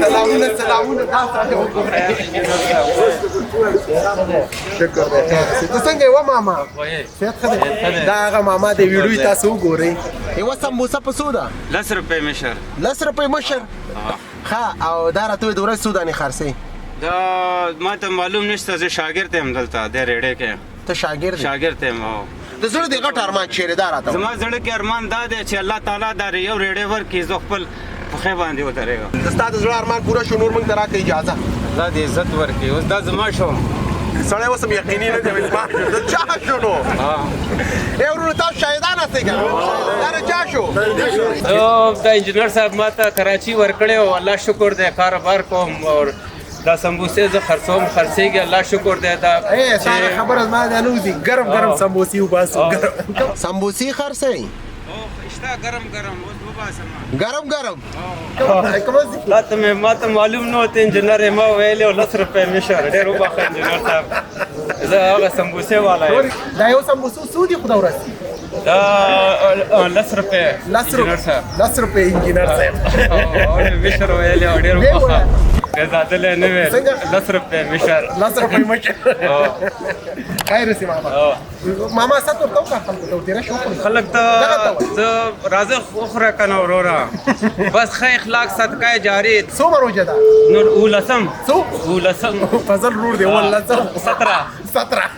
سلامونه سلامونه تاسو وګورئ. شکر دی. ته څنګه یې ماما؟ صحت ښه دی؟ دا هغه ماما د ویډیو تاسو وګورئ. یوه سمبوسه په څو ده؟ 10 روپۍ مشر. 10 روپۍ مشر؟ ښه، او دا راته وایي د ورځې څو دانې خرڅوي؟ دا ما ته معلوم نشته، زه شاګرد یم دلته د ریډۍ کې. ته شاګرد یې؟ شاګرد یم. د زړه د غټ ارمان چیرې دا راته زما زړه کې ارمان دا دی چې الله تعالی دا یو ریډۍ ورکړي، زه خپل پښې باندې ودرېږم. د ستا د زړه ارمان پوره شو، نور موږ ته راکړه اجازه. الله دې عزت ورکړي. اوس دا زما شو. سړی اوس هم یقیني نه دی چې زما شو. د چا شو نو؟ ای ورونو تاسو شاهدان یاستئ که دا د چا شو؟ دا انجینر صاحب ما ته کراچي ورکړی او الله شکر دی کاروبار کوم او دا سمبوسې زه خرڅوم، خرڅېږي، الله شکر دی. دا ستا خبره زما دا نه وځي، ګرم ګرم سمبوسې وباسو. سمبوسې خرڅوئ؟ شته ګرم ګرم، اوس وباسم. ګرم ګرم؟ ما ته معلوم نه و ته انجینر یې، ما ویلې 10 روپۍ مشر. ډېر وبخښه انجینر صاحب، زه هغه سمبوسې والا یم. دا یو سمبوسه څو دي خو دا ورځ؟ دا 10 روپۍ انجینر صاحب. 10 روپۍ انجینر صاحب. مشر ویلې او ډېر وبخښه. زادلې نه ویل 10 روپۍ مشر. 10 روپۍ مشر. خیر اوسې ماما. ماما ست ورته وکړه خلکو ته، ورتېره شو وخورئ. خلک ته زه راځه وخوره که نه وروره، بس ښه اخلاق صدقه جاري. څومره روژه ده؟ نور 19 څو؟ 19 فضل رور دی 19 17 17